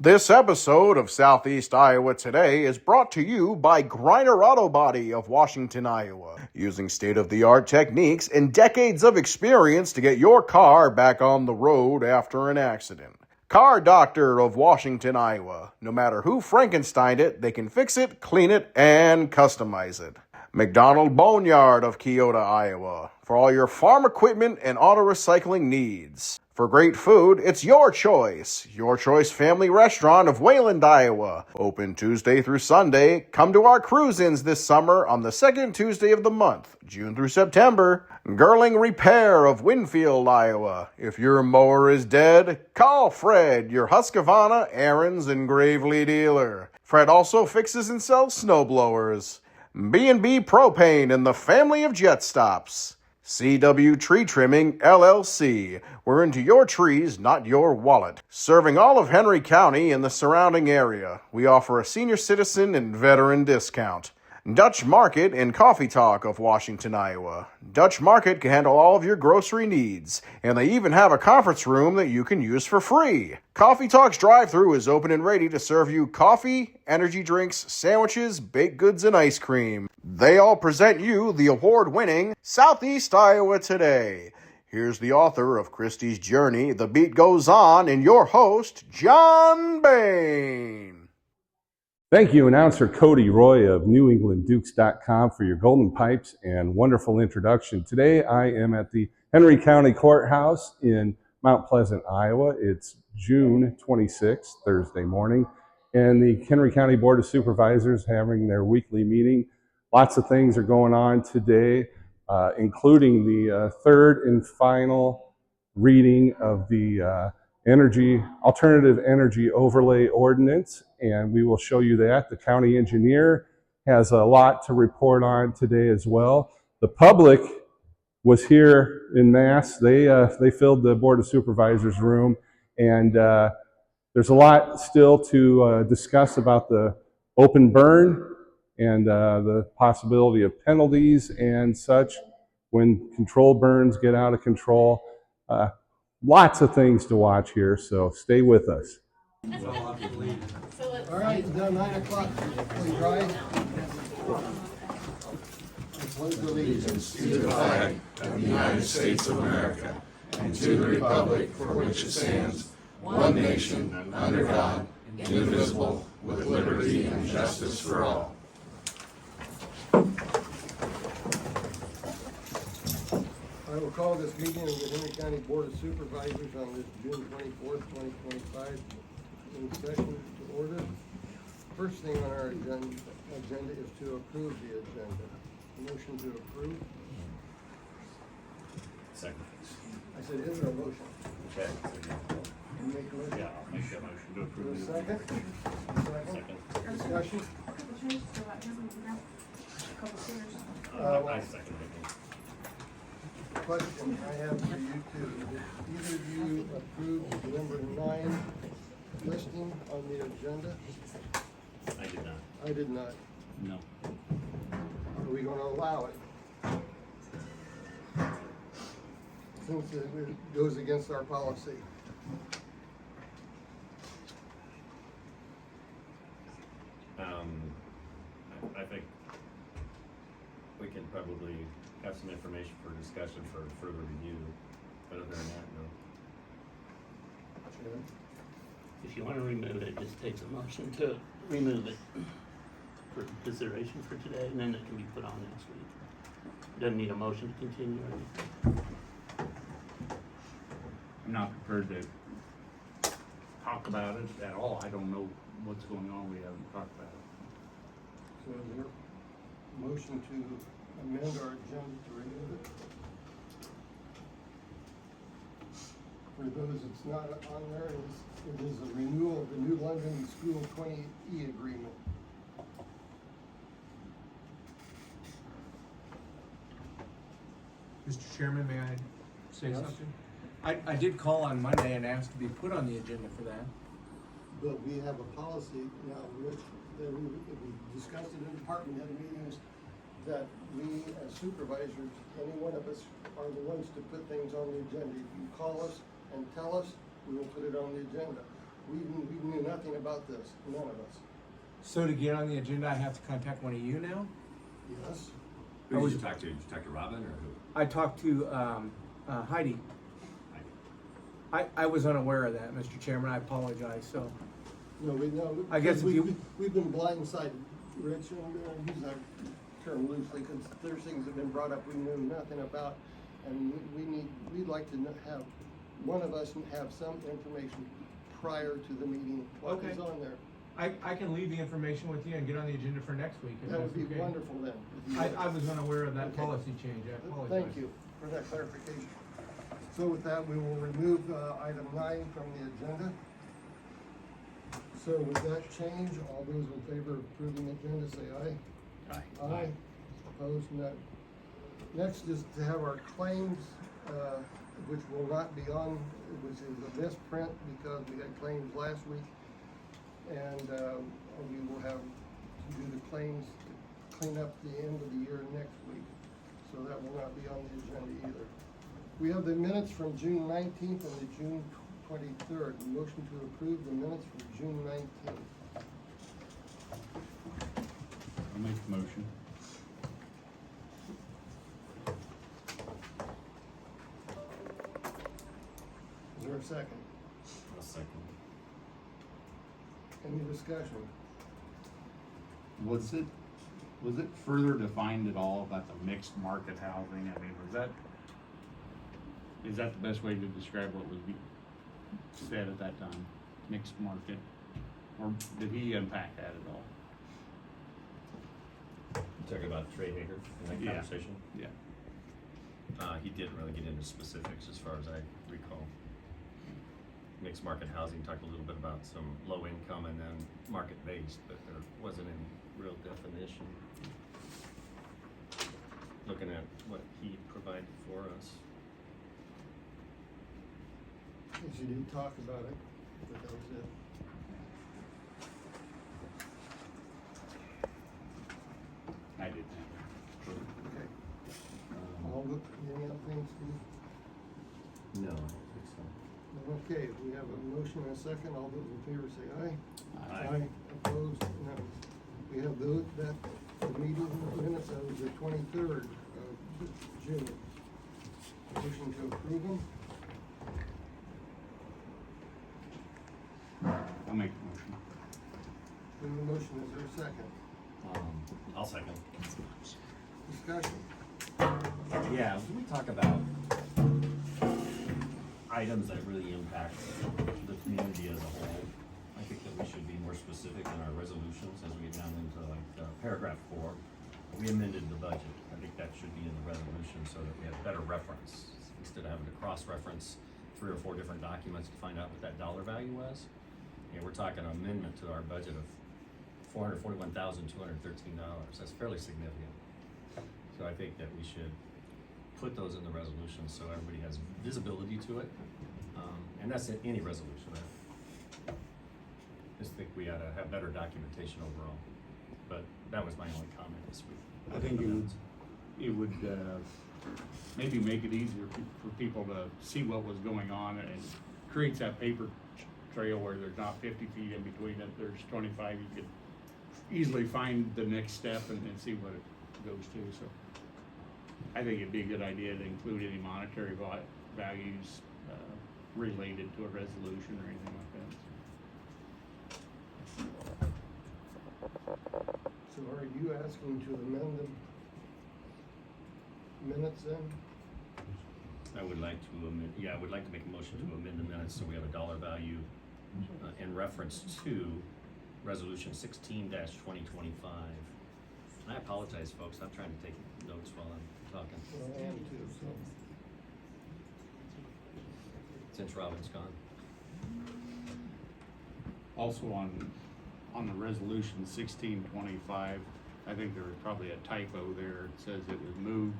This episode of Southeast Iowa Today is brought to you by Griner Auto Body of Washington, Iowa, using state-of-the-art techniques and decades of experience to get your car back on the road after an accident. Car Doctor of Washington, Iowa. No matter who Frankensteined it, they can fix it, clean it, and customize it. McDonald Boneyard of Keota, Iowa, for all your farm equipment and auto recycling needs. For great food, it's Your Choice. Your Choice Family Restaurant of Wayland, Iowa. Open Tuesday through Sunday. Come to our cruise-ins this summer on the second Tuesday of the month, June through September. Girling Repair of Winfield, Iowa. If your mower is dead, call Fred, your Husqvarna, Aaron's, and Gravely dealer. Fred also fixes and sells snowblowers. B&B Propane and the family of jet stops. CW Tree Trimming, LLC. We're into your trees, not your wallet. Serving all of Henry County and the surrounding area. We offer a senior citizen and veteran discount. Dutch Market and Coffee Talk of Washington, Iowa. Dutch Market can handle all of your grocery needs, and they even have a conference room that you can use for free. Coffee Talk's drive-thru is open and ready to serve you coffee, energy drinks, sandwiches, baked goods, and ice cream. They all present you the award-winning Southeast Iowa Today. Here's the author of Christie's Journey, The Beat Goes On, and your host, John Bain. Thank you, announcer Cody Roy of NewEnglandDukes.com for your golden pipes and wonderful introduction. Today I am at the Henry County Courthouse in Mount Pleasant, Iowa. It's June 26th, Thursday morning, and the Henry County Board of Supervisors having their weekly meeting. Lots of things are going on today, including the third and final reading of the Alternative Energy Overlay Ordinance, and we will show you that. The county engineer has a lot to report on today as well. The public was here in mass. They filled the Board of Supervisors room, and there's a lot still to discuss about the open burn and the possibility of penalties and such when controlled burns get out of control. Lots of things to watch here, so stay with us. All right, it's now 9 o'clock. Please rise. Pledge allegiance to the flag of the United States of America and to the republic for which it stands, one nation, under God, indivisible, with liberty and justice for all. I will call this meeting of the Henry County Board of Supervisors on this June 24th, 2025 in session to order. First thing on our agenda is to approve the agenda. Motion to approve. Second. I said, is there a motion? Okay. You make a motion? Yeah, I'll make that motion to Do a approve. second? Second. Discussion? I second it. Question I have for you too. Did either of you approve the number 9 listing on the agenda? I did not. I did not. No. Are we going to allow it? Since it goes against our policy. I think we can probably have some information for discussion for further review. But other than that, no. If you want to remove it, just takes a motion to remove it for consideration for today, and then it can be put on next week. Doesn't need a motion to continue or anything. I'm not prepared to talk about it at all. I don't know what's going on. We haven't talked about it. So is there a motion to amend our agenda to remove it? For those that's not on there, it is a renewal of the New London School 20E agreement. Mr. Chairman, may I say Yes. something? I did call on Monday and asked to be put on the agenda for that. But we have a policy now, which we discussed it in department head meetings, that we as supervisors, any one of us, are the ones to put things on the agenda. If you call us and tell us, we will put it on the agenda. We knew nothing about this, none of us. So to get on the agenda, I have to contact one of you now? Yes? Who did you talk to? Did you talk to Robin or who? I talked to Heidi. I was unaware of that, Mr. Chairman. I apologize. So No, we know. I guess if you- We've been blindsided, Rich, and use that term loosely, because there's things that have been brought up we knew nothing about. And we'd like to have, one of us have some information prior to the meeting, what is Okay. on there. I can leave the information with you and get on the agenda for next week. if That would that's be okay. wonderful then. if you would. I was unaware of that Okay. policy change. I apologize. Thank you for that clarification. So with that, we will remove item 9 from the agenda. So with that change, all those in favor of approving the agenda, say aye. Aye. Aye. Opposed, no. Next is to have our claims, which will not be on, which is a misprint because we had claims last week. And we will have to do the claims to clean up the end of the year next week. So that will not be on the agenda either. We have the minutes from June 19th and the June 23rd. Motion to approve the minutes from June 19th. I'll make the motion. Is there a second? A second. Any discussion? Was it further defined at all about the mixed market housing? I mean, is that the best way to describe what was said at that time? Mixed market? Or did he unpack that at all? Talking about Trey Hager in that Yeah. conversation? Yeah. He didn't really get into specifics as far as I recall. Mixed market housing, talked a little bit about some low income and then market based, but there wasn't any real definition. Looking at what he provided for us. Yes, you did talk about it, but that was it. I did Okay. All the, any other things, Steve? No, I don't think so. Okay, we have a motion and a second. All those in favor say aye. Aye. Opposed, no. We have those, the meeting minutes of the 23rd of June. Motion to approve them. I'll make the motion. In the motion, is there a second? I'll second. Discussion. Yeah, when we talk about items that really impact the community as a whole, I think that we should be more specific in our resolutions as we get down into like paragraph 4. We amended the budget. I think that should be in the resolution so that we have better reference instead of having to cross-reference 3 or 4 different documents to find out what that dollar value was. And we're talking an amendment to our budget of $441,213. That's fairly significant. So I think that we should put those in the resolution so everybody has visibility to it. And that's in any resolution. I just think we ought to have better documentation overall. But that was my only comment this week. I think it would maybe make it easier for people to see what was going on and creates that paper trail where there's not 50 feet in between it, there's 25, you could easily find the next step and see what it goes to, so. I think it'd be a good idea to include any monetary values related to a resolution or anything like that. So are you asking to amend the minutes then? I would like to amend, I would like to make a motion to amend the minutes so we have a dollar value in reference to resolution 16-2025. I apologize, folks, I'm trying to take notes while I'm talking, Well, I am too, so. since Robin's gone. Also on the resolution 1625, I think there was probably a typo there. It says it was moved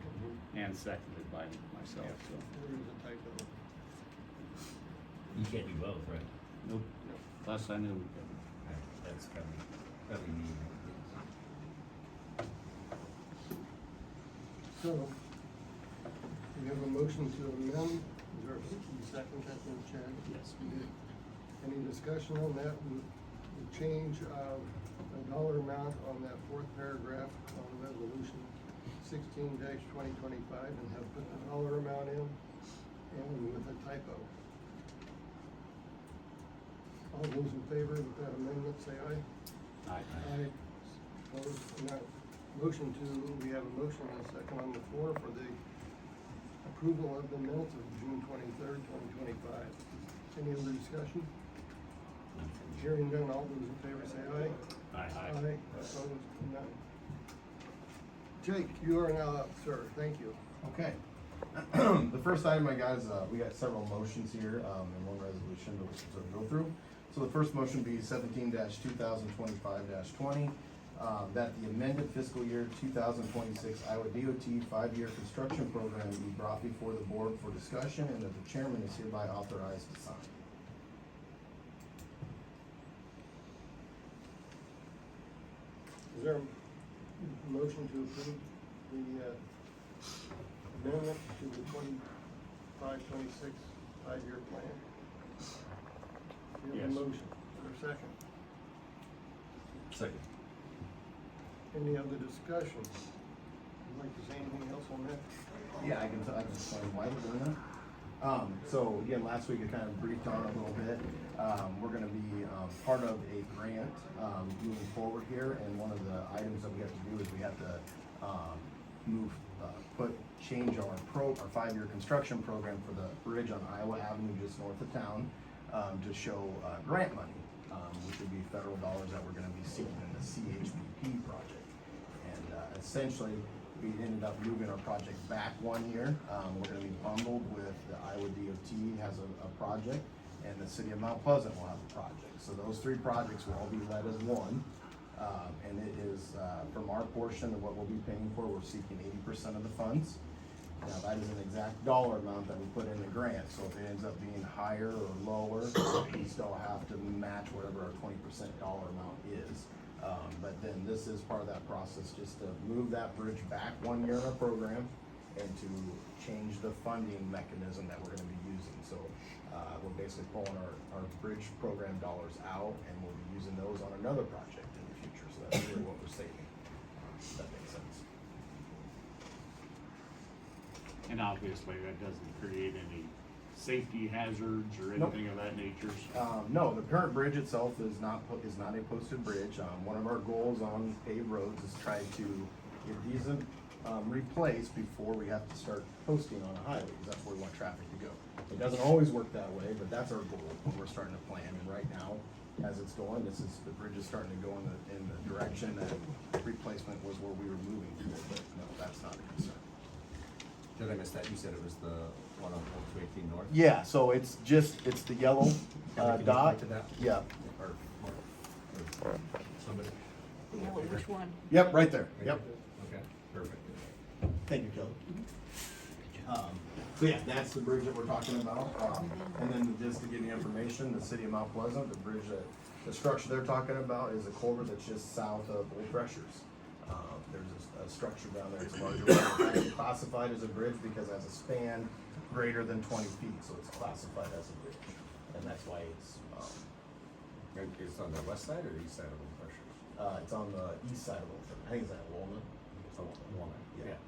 and seconded by myself, so. There is a typo. You can't do both, right? Nope. Last I knew, we couldn't. That's probably me. So, we have a motion to amend. Is there a second that then, Chad? Yes. You did. Any discussion on that? The change of a dollar amount on that fourth paragraph on resolution 16-2025 and have put the dollar amount in and with a typo. All those in favor of that amendment, say aye. Aye. Aye. Opposed? No. We have a motion and a second on the floor for the approval of the minutes of June 23rd, 2025. Any other discussion? Hearing none, all those in favor say aye. Aye. Opposed? None. Jake, you are now up, sir. Thank you. Okay. The first item I got is, we got several motions here, and one resolution to go through. So the first motion be 17-2025-20, that the amended fiscal year 2026 Iowa DOT 5-year construction program be brought before the board for discussion and that the chairman is hereby authorized to sign. Is there a motion to approve the amendment to the 25-26 5-year plan? We have a Yes. motion. Is there a second? Second. Any other discussion? Would you like to say anything else on that? Yeah, I can explain why we're doing that. So again, last week I kind of briefed on it a little bit. We're gonna be, part of a grant, moving forward here, and one of the items that we have to do is we have to, change our 5-year construction program for the bridge on Iowa Avenue just north of town, to show, grant money, which would be federal dollars that we're gonna be seeking in the CHPP project. And, essentially, we ended up moving our project back 1 year. We're gonna be bundled with the Iowa DOT has a project, and the city of Mount Pleasant will have a project. So those 3 projects will all be led as one. And it is, from our portion of what we'll be paying for, we're seeking 80% of the funds. Now, that is an exact dollar amount that we put in the grant, so if it ends up being higher or lower, we still have to match whatever our 20% dollar amount is. But then this is part of that process, just to move that bridge back 1 year in our program and to change the funding mechanism that we're gonna be using. So, we're basically pulling our bridge program dollars out and we'll be using those on another project in the future, so that's really what we're saving. If that makes sense. And obviously, that doesn't create any safety hazards or anything of that nature. No, the current bridge itself is not a posted bridge. One of our goals on paved roads is try to get these replaced before we have to start posting on a highway, because that's where we want traffic to go. It doesn't always work that way, but that's our goal when we're starting to plan. And right now, as it's going, the bridge is starting to go in the direction that replacement was where we were moving to. But no, that's not a concern. Did I miss that? You said it was the one on 218 North? Yeah, so it's the yellow Can you dot. point to that? Yeah. Or somebody? Which one? Yep, right there. Yep. Okay, perfect. Thank you, Kelly. So yeah, that's the bridge that we're talking about. And then just to give you information, the city of Mount Pleasant, the bridge the structure they're talking about is a culvert that's just south of Old Freshers. There's a structure down there, it's larger. It's actually classified as a bridge because it has a span greater than 20 feet, so it's classified as a bridge. And that's why it's It's on the west side or the east side of Old Freshers? it's on the east side of Old Freshers. I think it's at Walnut. Oh, Walnut. Yeah.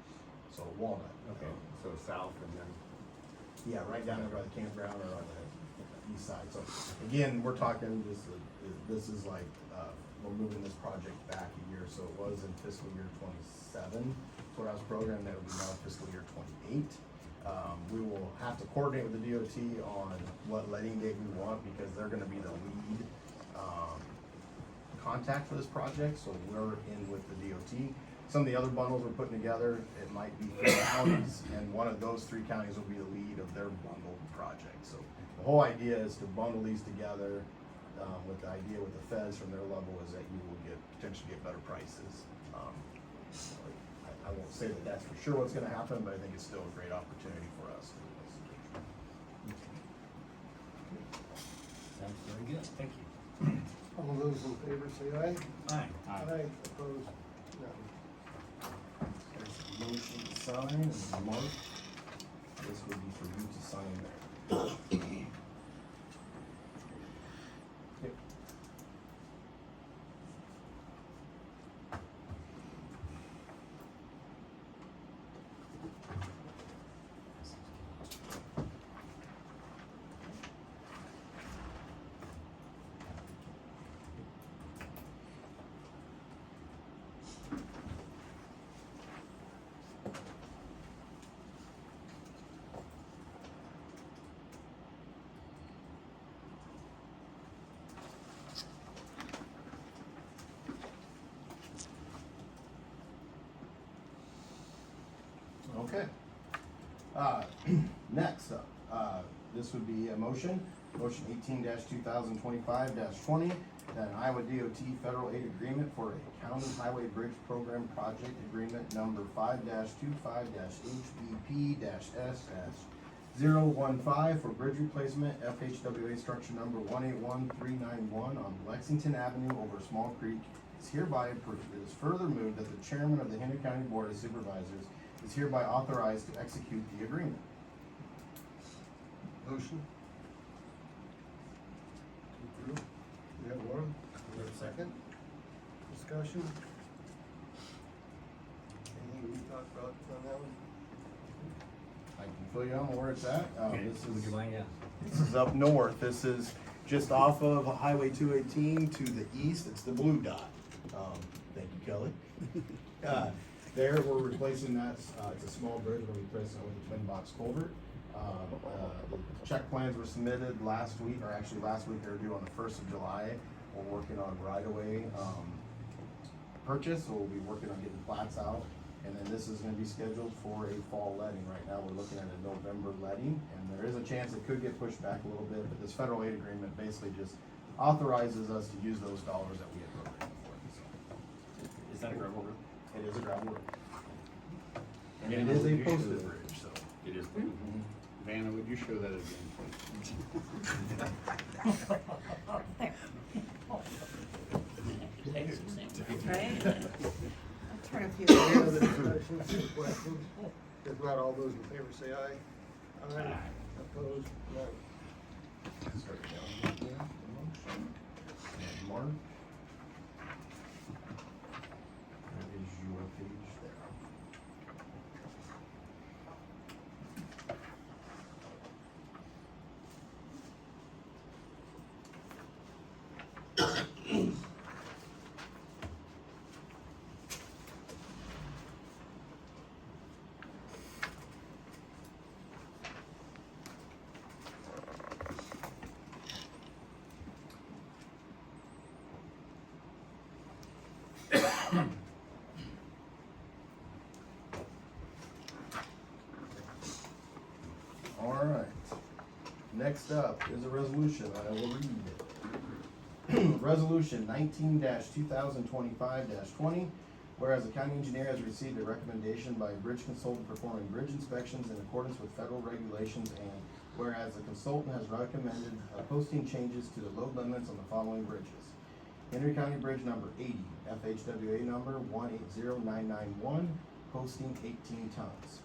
So Walnut. Okay, so south and then, Yeah, right down there by the campground or on the east side. So again, we're talking, this is like, we're moving this project back a year. So it was in fiscal year 27, courthouse program, that would be now fiscal year 28. We will have to coordinate with the DOT on what letting date we want because they're gonna be the lead contact for this project. So we're in with the DOT. Some of the other bundles we're putting together, it might be 3 counties, and one of those 3 counties will be the lead of their bundled project. So the whole idea is to bundle these together, with the idea with the feds from their level is that you will potentially get better prices. I won't say that that's for sure what's gonna happen, but I think it's still a great opportunity for us. sounds very good. Thank you. All those in favor say aye. Aye. Aye. Opposed? None. There's a motion to sign and mark. This would be for you to sign there. Okay. Next up, this would be a motion 18-2025-20, that an Iowa DOT federal aid agreement for a county highway bridge program project agreement number 5-25-HBP-S-015 for bridge replacement FHWA structure number 181391 on Lexington Avenue over Small Creek is hereby approved. It is further moved that the chairman of the Henry County Board of Supervisors is hereby authorized to execute the agreement. Motion. We have one. We have a second. Discussion. Anything we talked about on that one? I can fill you in on where it's at. Would you mind, yeah? This is up north. This is just off of Highway 218 to the east. It's the blue dot. Thank you, Kelly. There, we're replacing that. It's a small bridge. We're replacing it with a twin box culvert. The check plans were submitted last week, or actually last week. They were due on the 1st of July. We're working on right-of-way purchase, so we'll be working on getting plats out. And then this is gonna be scheduled for a fall letting. Right now, we're looking at a November letting, and there is a chance it could get pushed back a little bit, but this federal aid agreement basically just authorizes us to use those dollars that we appropriate for it, so. Is that a gravel road? It is a gravel road. And it is a posted bridge, so. It is. Vanna, would you show that again, please? Right? I'll turn a few. Any other discussions or questions? If not, all those in favor say aye. Aye. Opposed? None. Start down here, the motion. And Mark. That is your page there. All right. Next up is a resolution. I will read it. Resolution 19-2025-20, whereas the county engineer has received a recommendation by a bridge consultant performing bridge inspections in accordance with federal regulations, and whereas the consultant has recommended posting changes to the load limits on the following bridges. Henry County Bridge number 80, FHWA number 180991, posting 18 tons.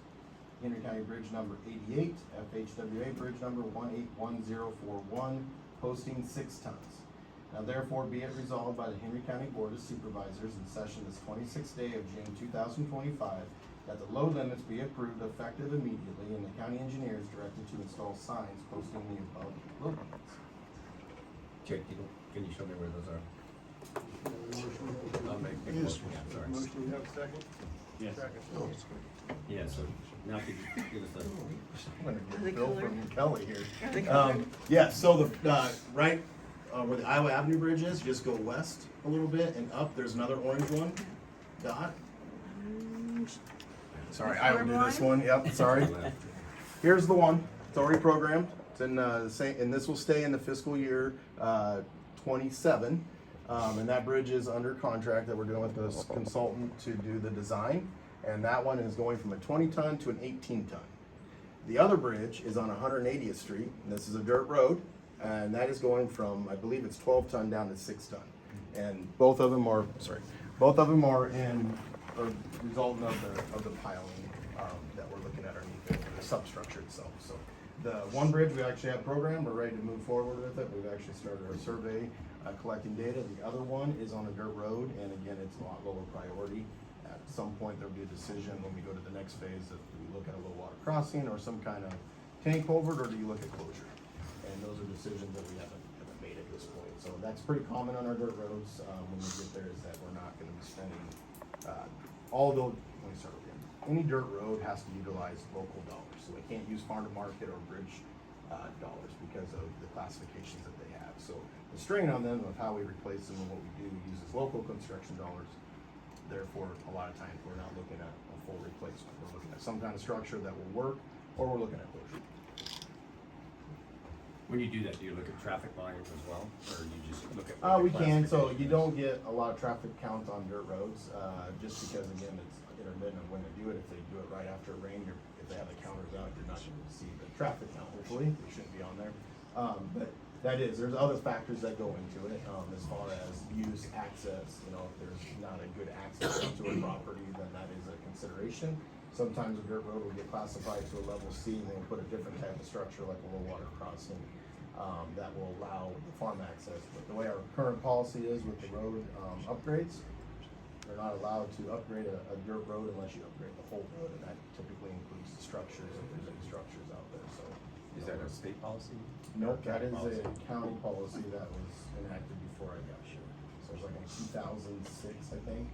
Henry County Bridge number 88, FHWA bridge number 181041, posting 6 tons. Now therefore be it resolved by the Henry County Board of Supervisors in session this 26th day of June 2025, that the load limits be approved effective immediately, and the county engineer is directed to install signs posting the above load limits. Jake, can you show me where those are? I'll make a Yes. motion, yeah, sorry. Motion, you have a second? Yes. Second. Yeah, so now could you give us I'm gonna Are they get Bill colored? from Kelly here. Are they colored? Yeah, so the, right, where the Iowa Avenue Bridge is, just go west a little bit and up, there's another orange one, dot. Sorry, I will do this one, yep, sorry. Here's the one, it's already programmed, it's in, the same, and this will stay in the fiscal year, 27. And that bridge is under contract that we're doing with this consultant to do the design. And that one is going from a 20-ton to an 18-ton. The other bridge is on 180th Street, and this is a dirt road, and that is going from, I believe it's 12-ton down to 6-ton. And both of them are in, or resulting of the piling that we're looking at underneath it, the substructure itself. So the one bridge we actually have programmed, we're ready to move forward with it. We've actually started our survey, collecting data. The other one is on a dirt road, and again, it's a lot lower priority. At some point, there'll be a decision when we go to the next phase if we look at a low water crossing or some kind of tank culvert, or do you look at closure? And those are decisions that we haven't made at this point. So that's pretty common on our dirt roads when we get there, is that we're not gonna be spending, let me start again. Any dirt road has to utilize local dollars, so they can't use farm to market or bridge dollars because of the classifications that they have. So the strain on them of how we replace them and what we do uses local construction dollars. therefore, a lot of times, we're not looking at a full replacement. We're looking at some kind of structure that will work, or we're looking at closure. When you do that, do you look at traffic volumes as well, or you just look at? We can, so you don't get a lot of traffic counts on dirt roads, just because again, it's intermittent of when they do it. If they do it right after rain, if they have the counters out, you're not gonna see the traffic count, hopefully, it shouldn't be on there. But there's other factors that go into it, as far as use, access, if there's not a good access to a property, then that is a consideration. Sometimes a dirt road will get classified to a level C, and they'll put a different type of structure, like a low water crossing, that will allow the farm access. But the way our current policy is with the road, upgrades, they're not allowed to upgrade a dirt road unless you upgrade the whole road, and that typically includes the structures, if there's any structures out there, so. Is that a state policy? Nope, that is County a policy? county policy that was enacted before I got here. So it's like in 2006, I think.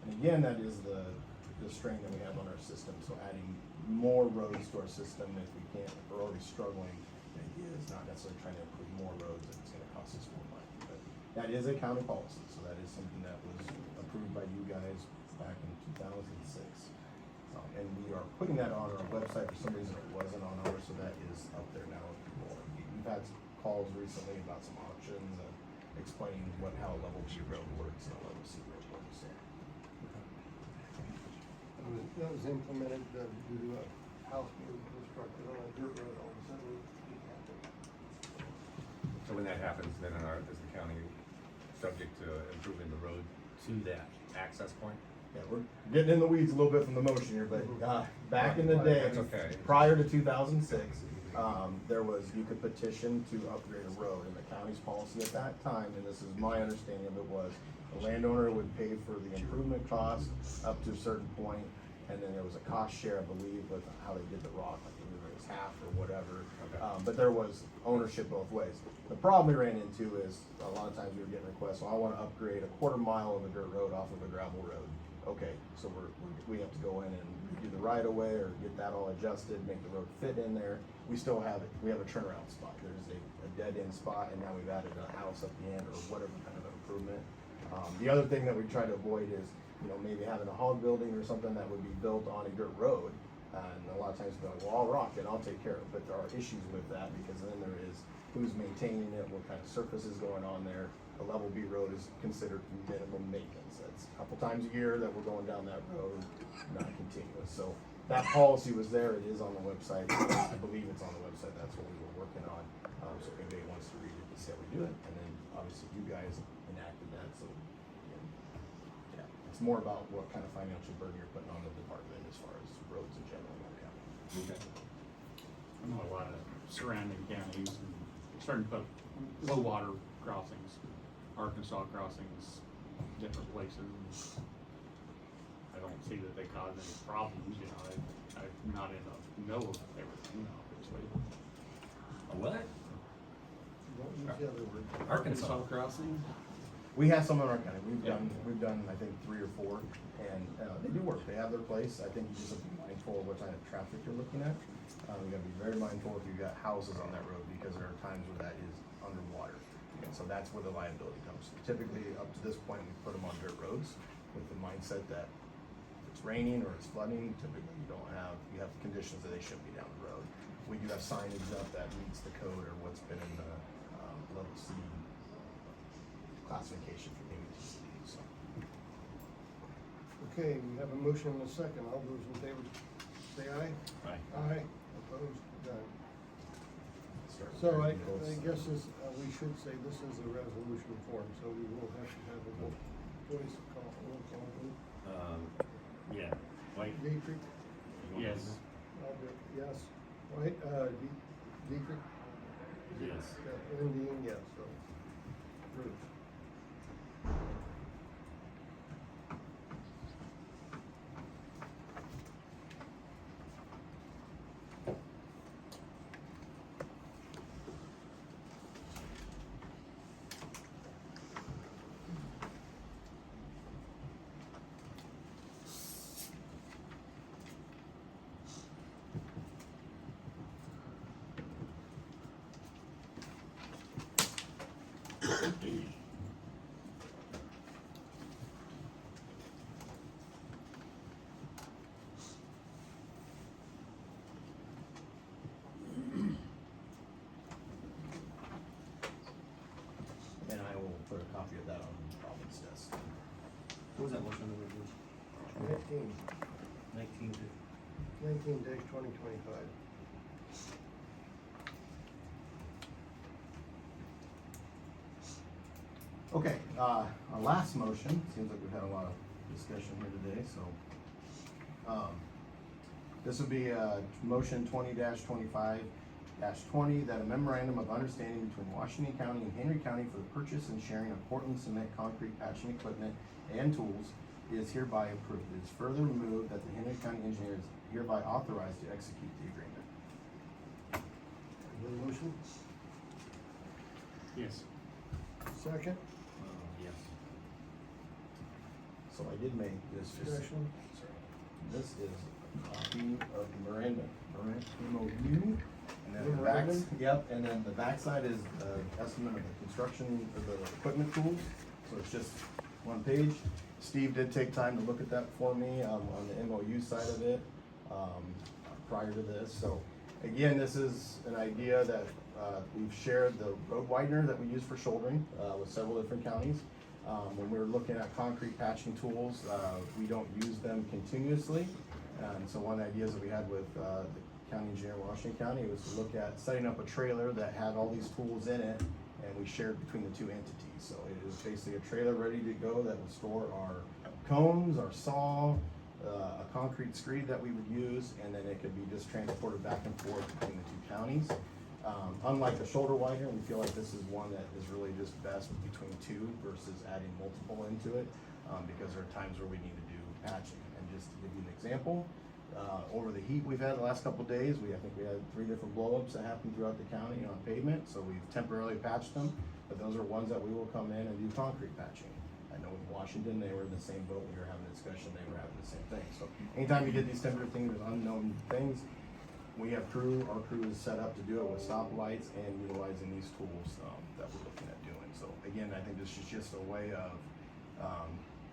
And again, that is the strain that we have on our system. So adding more roads to our system, if we can't, if we're already struggling, the idea is not necessarily trying to include more roads if it's gonna cost us more money. But that is a county policy, so that is something that was approved by you guys back in 2006. And we are putting that on our website. For some reason it wasn't on ours, so that is up there now. We've had some calls recently about some options and explaining how a level B road works and a level C road works. So. That was implemented due to a house being constructed on a dirt road, all of a sudden we can't do it. So when that happens, then is the county subject to improving the road to that access point? Yeah, we're getting in the weeds a little bit from the motion here, but back in the day, That's okay. prior to 2006, you could petition to upgrade a road, and the county's policy at that time, and this is my understanding of it, was the landowner would pay for the improvement cost up to a certain point, and then there was a cost share, I believe, with how they did the rock, like either it was half or whatever. But there was ownership both ways. The problem we ran into is a lot of times we were getting requests, well, I want to upgrade a quarter mile of a dirt road off of a gravel road. Okay, so we have to go in and do the right of way or get that all adjusted, make the road fit in there. We still have it. We have a turnaround spot. There's a dead end spot, and now we've added a house at the end or whatever kind of improvement. The other thing that we try to avoid is, maybe having a hog building or something that would be built on a dirt road. And a lot of times we're like, well, I'll rock it, I'll take care of it. But there are issues with that, because then there is who's maintaining it, what kind of surface is going on there. A level B road is considered minimum maintenance. That's a couple times a year that we're going down that road, not continuous. So that policy was there. It is on the website. I believe it's on the website. That's what we were working on. So if anybody wants to read it, to see how we do it. And then obviously you guys enacted that. So yeah, it's more about what kind of financial burden you're putting on the department as far as roads in general. Okay. I know a lot of surrounding counties and starting to put low water crossings, Arkansas crossings, different places. I don't see that they cause any problems, I'm not in the know of everything, obviously. A what? Don't use the other word. Arkansas crossing? We have some in our county. We've done I think 3 or 4, and they do work. They have their place. I think you just have to be mindful of what kind of traffic you're looking at. You got to be very mindful if you've got houses on that road, because there are times where that is underwater. And so that's where the liability comes. Typically, up to this point, we put them on dirt roads with the mindset that if it's raining or it's flooding, typically you have conditions that they shouldn't be down the road. We do have signage up that meets the code or what's been in the level C classification for communities. So. Okay, we have a motion and a second. All those in favor say aye. Aye. Aye. Opposed? Done. Start So I with both guess sides. we should say this is a resolution form, so we will have to have a voice call, roll call vote. Yeah, White? Dietrich? Yes. Albert, yes. White, Dietrich? Yes. Indian, yes, so. Approved. get that on Robin's desk. What was that motion number, Bruce? 19 dash 2025. Okay, our last motion, seems like we've had a lot of discussion here today, so, this would be, motion 20-25-20, that a memorandum of understanding between Washington County and Henry County for the purchase and sharing of Portland cement concrete patching equipment and tools is hereby approved. It is further removed that the Henry County engineer is hereby authorized to execute the agreement. Is there a motion? Yes. Second? Yes. So I did make this just, Discussion. sorry, this is a copy of the Miranda MOU. And then the back, Memorandum? yep, and then the backside is the estimate of the construction, of the equipment tools. So it's just one page. Steve did take time to look at that for me, on the MOU side of it, prior to this. So again, this is an idea that, we've shared the road widener that we use for shouldering, with several different counties. When we were looking at concrete patching tools, we don't use them continuously. And so one of the ideas that we had with, the county engineer in Washington County was to look at setting up a trailer that had all these tools in it, and we shared between the two entities. So it is basically a trailer ready to go that will store our cones, our saw, a concrete screed that we would use, and then it could be just transported back and forth between the two counties. Unlike the shoulder widener, we feel like this is one that is really just best between two versus adding multiple into it, because there are times where we need to do patching. And just to give you an example, over the heat we've had the last couple of days, I think we had 3 different blowups that happened throughout the county on pavement, so we've temporarily patched them, but those are ones that we will come in and do concrete patching. I know in Washington, they were in the same boat, we were having a discussion, they were having the same thing. So anytime you get these temporary things, there's unknown things, we have our crew is set up to do it with stoplights and utilizing these tools, that we're looking at doing. So again, I think this is just a way of,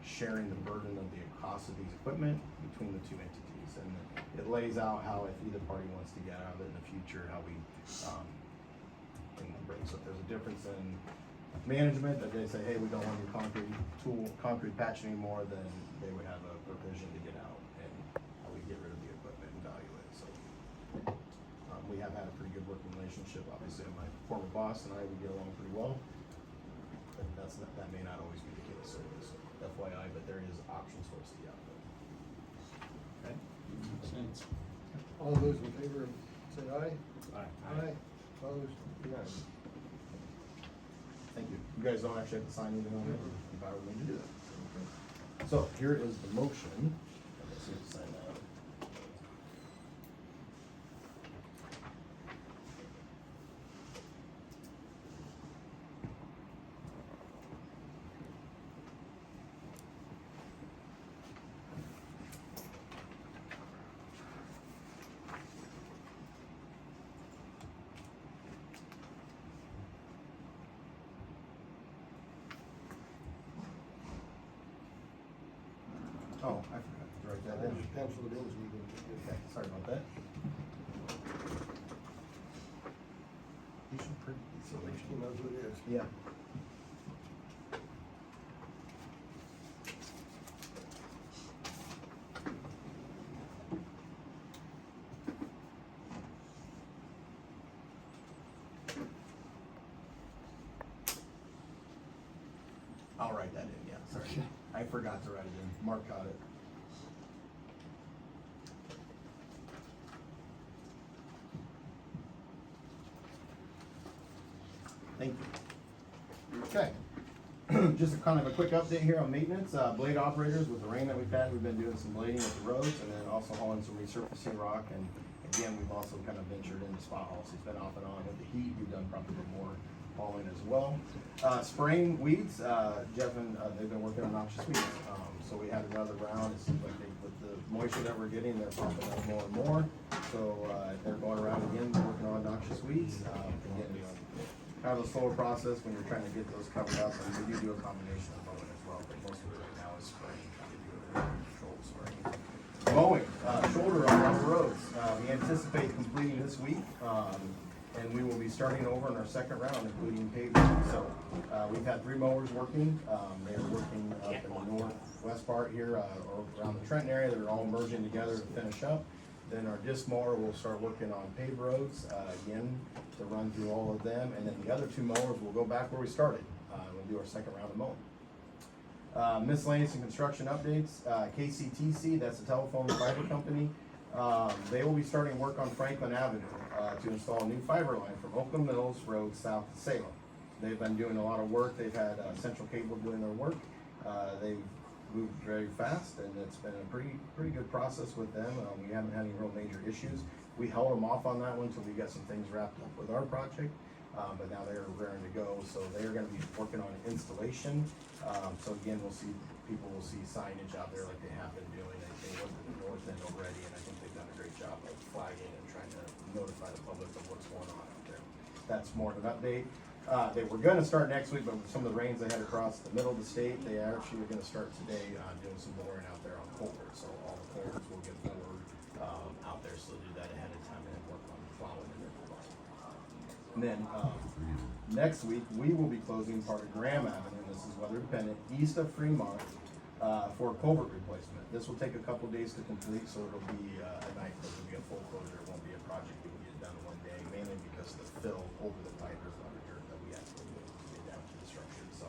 sharing the burden of the cost of these equipment between the two entities. And it lays out how, if either party wants to get out of it in the future, how we, can bring. So if there's a difference in management, that they say, hey, we don't want your concrete patch anymore, then they would have a provision to get out and how we get rid of the equipment and value it. So, we have had a pretty good working relationship. Obviously, my former boss and I, we get along pretty well. But that may not always be the case, so just FYI, but there is options for us to get out of it. Okay? Makes sense. All those in favor, say aye. Aye. Aye. Opposed? Unanimous. Thank you. You guys don't actually have to sign anything on it, if I were going to do that. So here is the motion. Let's see if you sign that. Oh, I forgot to write that down. Pencil it in so you can. Okay, sorry about that. You should print these. So at least you know who it is. Yeah. I'll write that in, yeah, sorry. I forgot to write it in. Mark got it. Thank you. Okay. Just a kind of a quick update here on maintenance. Blade operators, with the rain that we've had, we've been doing some blading at the roads and then also hauling some resurfacing rock. And again, we've also kind of ventured into spot hauls. It's been off and on with the heat. We've done probably more hauling as well. Spraying weeds, Jeff and they've been working on noxious weeds. So we had another round. It seems like with the moisture that we're getting, they're popping up more and more. So they're going around again, working on noxious weeds. Again, it's kind of a slower process when you're trying to get those covered up, and we do a combination of mowing as well, but most of it right now is spraying, trying to do it control spraying. Mowing, shoulder on our roads, we anticipate completing this week. and we will be starting over in our second round, including paving. So, we've had 3 mowers working. They're working up in the northwest part here, or around the Trenton area. They're all merging together to finish up. Then our disc mower will start working on paved roads, again, to run through all of them. And then the other 2 mowers will go back where we started. We'll do our second round of mowing. Miscellaneous and construction updates. KCTC, that's the telephone and fiber company. They will be starting work on Franklin Avenue to install a new fiber line from Oakland Mills Road south to Salem. They've been doing a lot of work. They've had Central Cable doing their work. They've moved very fast, and it's been a pretty good process with them. We haven't had any real major issues. We held them off on that one until we got some things wrapped up with our project, but now they're raring to go. So they're going to be working on installation. So again, people will see signage out there like they have been doing. They worked at the north end already, and I think they've done a great job of flagging and trying to notify the public of what's going on out there. That's more of an update. They were going to start next week, but with some of the rains they had across the middle of the state, they actually were going to start today doing some boring out there on culverts. So all the culverts will get bored out there, so they'll do that ahead of time and then work on plowing and everything. And then next week, we will be closing part of Graham Avenue, this is weather dependent, east of Fremont for culvert replacement. This will take a couple days to complete, so it'll be a night, but it'll be a full closure. It won't be a project we can get done in one day, mainly because the fill over the pipe is under dirt that we have to get down to the structure. So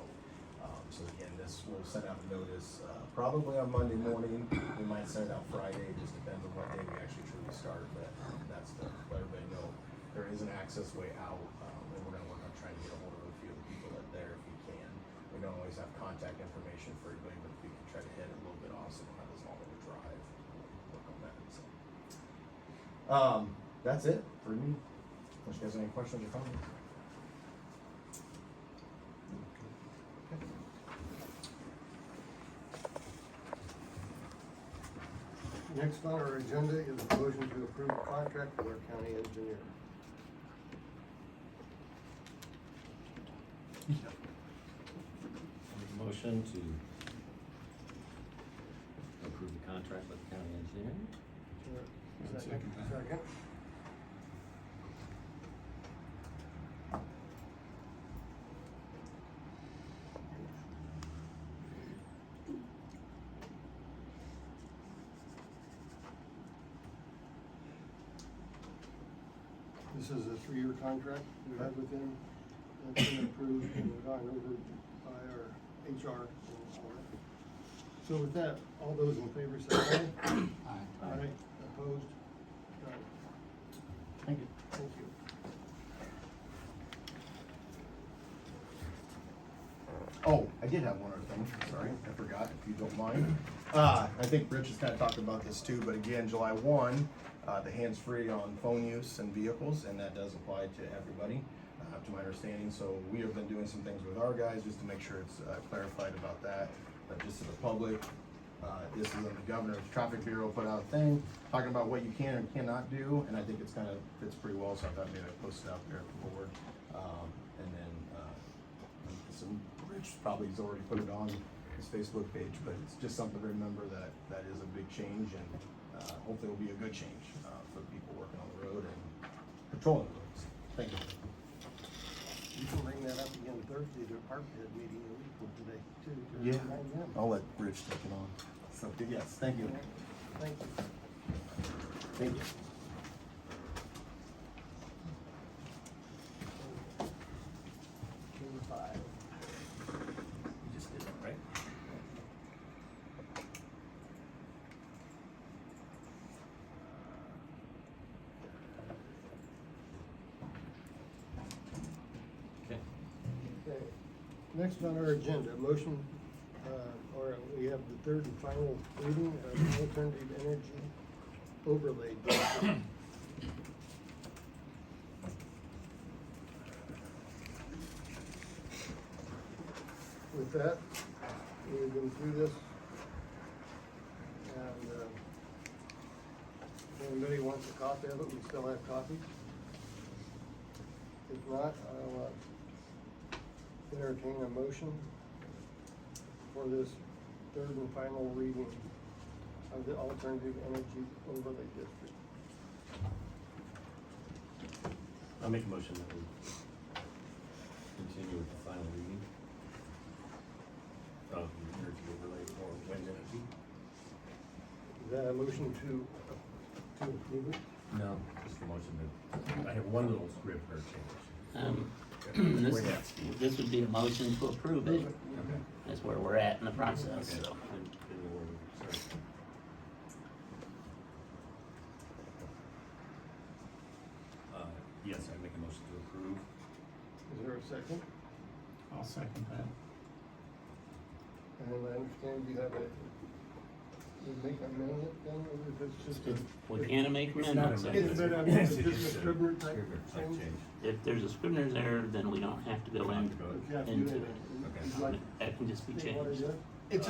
again, this will send out a notice probably on Monday morning. We might send it out Friday, it just depends on what day we actually truly start, but that's to let everybody know there is an access way out, and we're gonna work on trying to get a hold of a few of the people that there if we can. We don't always have contact information for everybody, but if we can try to head a little bit off, so we don't have as long of a drive, work on that. So, that's it for me. Unless you guys have any questions or comments? Next on our agenda is a motion to approve a contract with our county engineer. Make a motion to approve the contract with the county engineer. Second. This is a 3-year contract we have with them. That's been approved and gone over by our HR and all that. So with that, all those in favor say aye. Aye. Opposed? None. Thank you. Thank you. Oh, I did have one other thing, sorry, I forgot, if you don't mind. I think Rich has kind of talked about this too, but again, July 1, the hands-free on phone use in vehicles, and that does apply to everybody, to my understanding. So we have been doing some things with our guys just to make sure it's clarified about that, but just to the public. This is when the governor's traffic bureau put out a thing talking about what you can and cannot do, and I think it's kind of fits pretty well, so I thought maybe I'd post it out there at the board. And then Rich probably has already put it on his Facebook page, but it's just something to remember that that is a big change, and hopefully it will be a good change for people working on the road and patrolling the roads. Thank you. You can bring that up again Thursday, the department head meeting a week from today too. Yeah, I'll let Rich take it on. So, yes, thank you. Thank you. Thank you. Number 5. You just did that, right? Okay. Okay, next on our agenda, motion, or we have the third and final reading of alternative energy overlay district. With that, we've been through this, and if anybody wants a copy of it, we still have copies. If not, I'll entertain a motion for this third and final reading of the alternative energy overlay district. I'll make a motion that we continue with the final reading of the energy overlay or wind energy. Is that a motion to approve it? No, just a motion that, I have one little script or change. This would be a motion to approve it. Okay. That's where we're at in the process, Okay. so. Sorry. Yes, I make a motion to approve. Is there a second? I'll second that. And I understand you have you make an amendment then, or is it just a? We can't make It's not amendments. an Is it amendment. a- It's just a just Scrivener type Scrivener change? If there's a Scrivener's error, then we don't have to go Don't have in, to go You have to do into it. it. Would you like That can just be to say what it changed. is? It's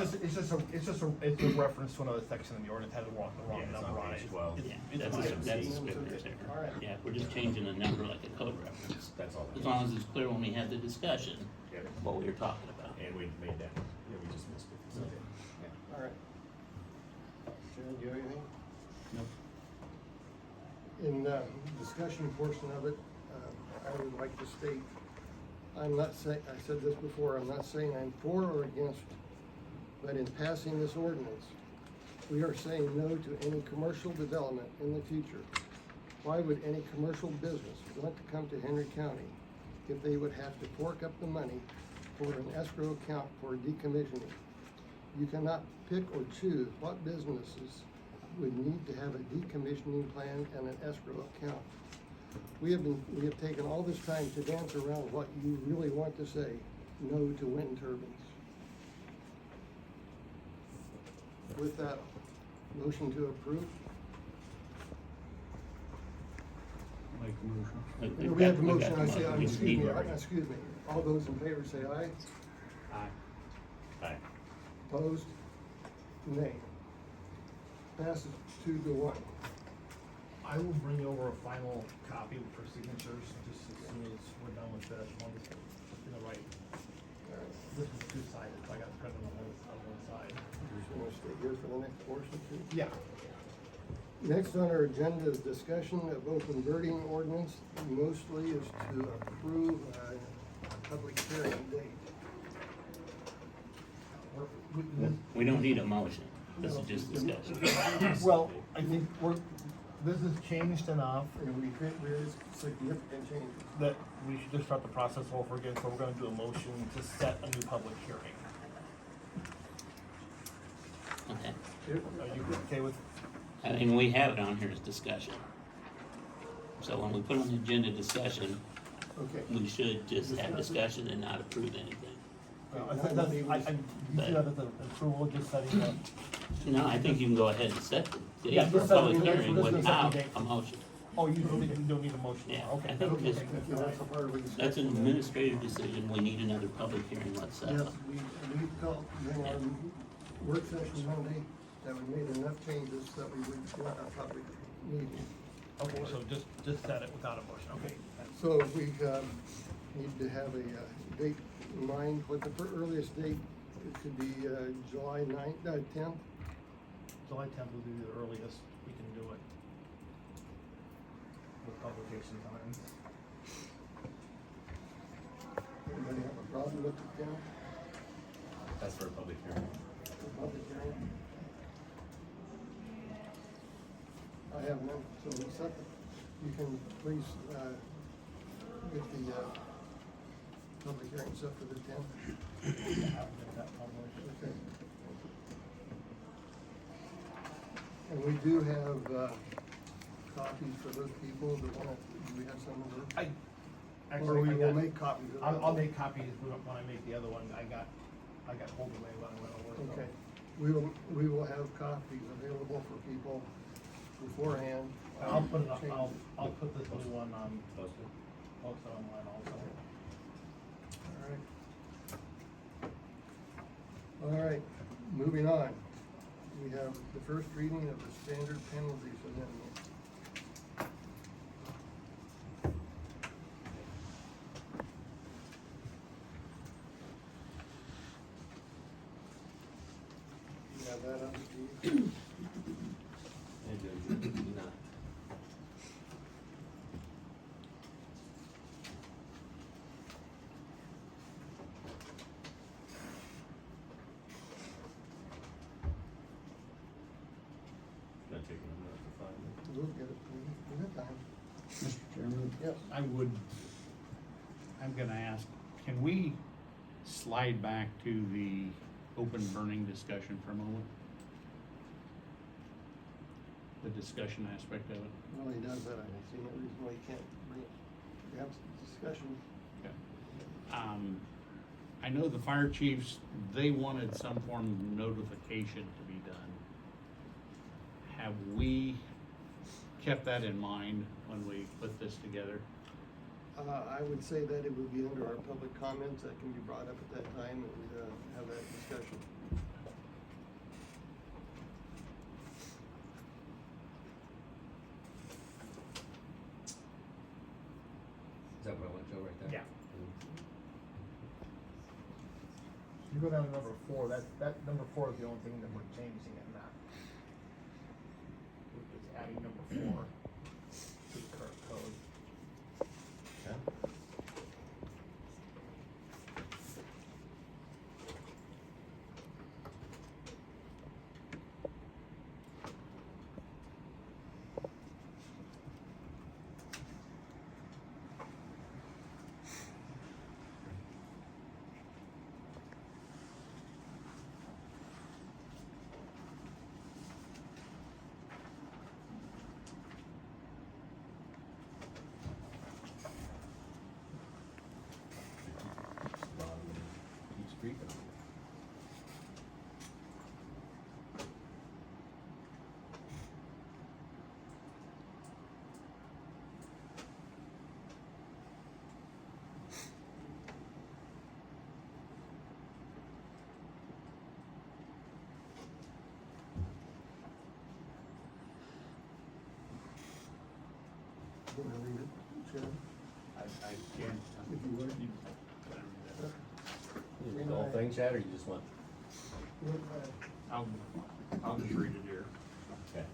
a reference to another section in the ordinance, had the wrong Yeah, it's number on on it. page 12. Yeah, It's that's a minor. Scrivener's All error. right. Yeah, we're just changing a number like a code reference. That's all. that As long is. as it's clear when we had the discussion, Yep. what we were talking about. And we made that, yeah, we just missed it. So, yeah. All right. Sharon, do you have anything? Nope. In the discussion portion of it, I would like to state, I'm not saying, I said this before, I'm not saying I'm for or against, but in passing this ordinance, we are saying no to any commercial development in the future. Why would any commercial business want to come to Henry County if they would have to fork up the money for an escrow account for decommissioning? You cannot pick or choose what businesses would need to have a decommissioning plan and an escrow account. We have taken all this time to dance around what you really want to say, no to wind turbines. With that, motion to approve? Make a motion. We've We have a got motion, I say, We excuse need- me, excuse me. All those in favor say aye. Aye. Opposed? Nay. Passes 2-1. I will bring over a final copy for signatures, just as soon as we're done with this one, in the right. All right. This is two-sided, so I got the printed on one side. Just want to stay here for the next portion too? Yeah. Next on our agenda is discussion of open burning ordinance. Mostly is to approve a public hearing date. We don't need a motion. This is just discussion. Well, I think this has changed enough And we think there is significant changes. that we should just start the process over again, so we're gonna do a motion to set a new public hearing. Okay. Are you okay with? I mean, we have it on here as discussion. So when we put on the agenda discussion, Okay. we should just have discussion and not approve anything. I think that's, you see that as an approval, just setting up. No, I think you can go ahead and set the Yeah, date for a just set the public date. hearing Let's set the without date. a motion. Oh, you don't need a motion, Yeah, okay. I think Okay, just, thank you. That's a part of the discussion. that's an administrative decision. We need another public hearing. Let's set Yes, up. we felt during our work session Monday that we made enough changes that we would want a public meeting. Okay, so just set it without a motion, okay. So we need to have a date in mind. What the earliest date, it could be July 10th. July 10th will be the earliest we can do it. With publication times. Anybody have a problem with the 10th? That's for a public hearing. for public hearing? I have none, so we set the, you can please get the public hearing set for the 10th. Okay. And we do have copies for those people that want to, do we have some of those? Or Actually, we I will got, make copies of I'll those. make copies when I make the other one. I got hold away when I went over. so. Okay, we will have copies available for people beforehand. I'll put it up, I'll put this new one on, Posted. post it online also. All right, moving on. We have the first reading of the standard penalties amendment. You have that up, Steve? taking a minute to find it. We'll get it, we got time. Mr. Chairman? Yes. I'm gonna ask, can we slide back to the open burning discussion for a moment? The discussion aspect of it. Well, he does that, I see no reason why he can't bring it, we have some discussion. I know the fire chiefs, they wanted some form of notification to be done. Have we kept that in mind when we put this together? I would say that it would be under our public comments that can be brought up at that time and, have that discussion. Is that what I went to right there? Yeah. You go down to number 4, that number 4 is the only thing that we're changing in that. We're just adding number 4 to the current code. Keeps creeping. You wanna read it, Chairman? I can. If you would. You the whole thing, Chad, or you just want? I'll just read it here. Okay.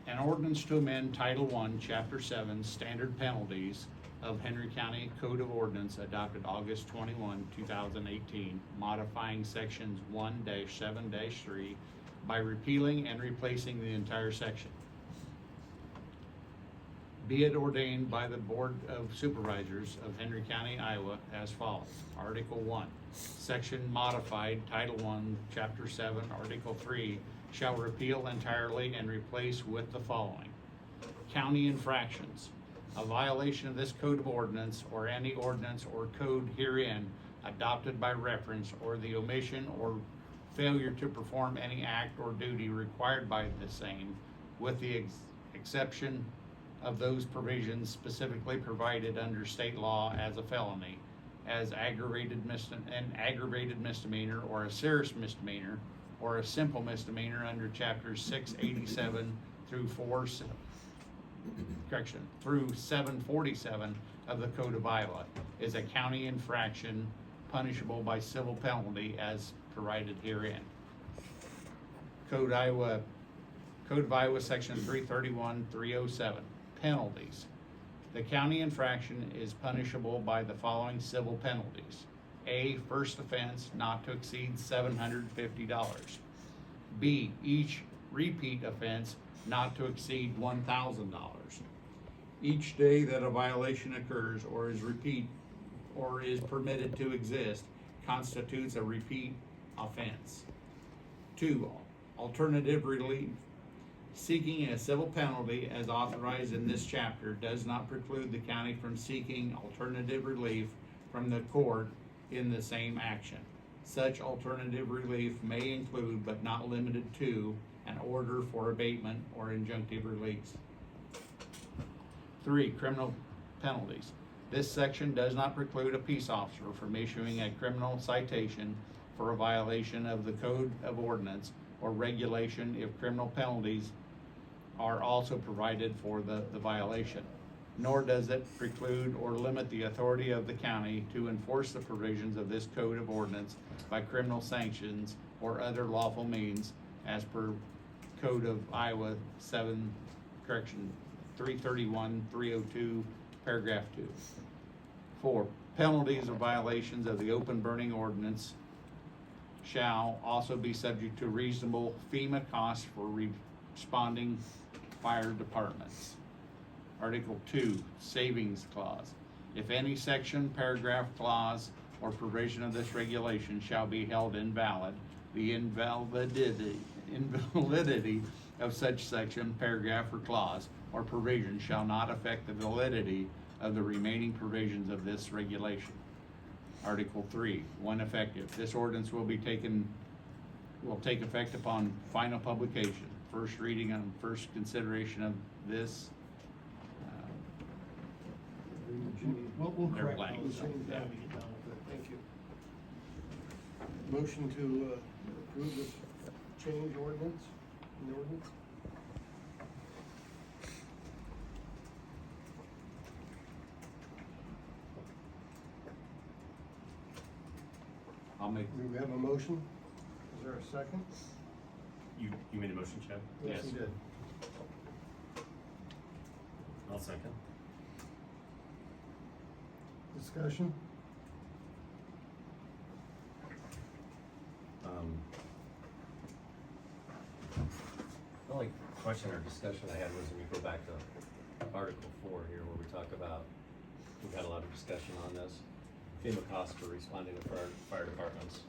An ordinance to amend Title I, Chapter 7, Standard Penalties of Henry County Code of Ordinance adopted August 21, 2018, modifying sections 1-7-3 by repealing and replacing the entire section. Be it ordained by the Board of Supervisors of Henry County, Iowa as follows. Article 1, Section Modified, Title I, Chapter 7, Article 3, shall repeal entirely and replace with the following. County infractions. A violation of this code of ordinance or any ordinance or code herein adopted by reference or the omission or failure to perform any act or duty required by the same, with the exception of those provisions specifically provided under state law as a felony, as aggravated misdemeanor or a serious misdemeanor or a simple misdemeanor under chapters 687 through 747 of the Code of Iowa, is a county infraction punishable by civil penalty as provided herein. Code of Iowa Section 331-307. Penalties. The county infraction is punishable by the following civil penalties. A, first offense not to exceed $750. B, each repeat offense not to exceed $1,000. Each day that a violation occurs or is permitted to exist constitutes a repeat offense. 2, alternative relief. Seeking a civil penalty as authorized in this chapter does not preclude the county from seeking alternative relief from the court in the same action. Such alternative relief may include, but not limited to, an order for abatement or injunctive release. 3, criminal penalties. This section does not preclude a peace officer from issuing a criminal citation for a violation of the Code of Ordinance or regulation if criminal penalties are also provided for the violation. Nor does it preclude or limit the authority of the county to enforce the provisions of this Code of Ordinance by criminal sanctions or other lawful means as per Code of Iowa 331-302, paragraph 2. 4, penalties of violations of the Open Burning Ordinance shall also be subject to reasonable FEMA costs for responding fire departments. Article 2, savings clause. If any section, paragraph, clause, or provision of this regulation shall be held invalid, the invalidity of such section, paragraph, or clause, or provision shall not affect the validity of the remaining provisions of this regulation. Article 3, when effective, this ordinance will take effect upon final publication, first reading and first consideration of this. We'll They're correct blank, those so, things yeah. as we get down with it. Thank you. Motion to approve this change ordinance, in the ordinance? I'll make, Do we have a motion? Is there a second? You made a motion, Chad? Yes, he did. I'll second. Discussion? The only question or discussion I had was when we go back to Article 4 here, where we talk about, we've had a lot of discussion on this, FEMA costs for responding to fire departments.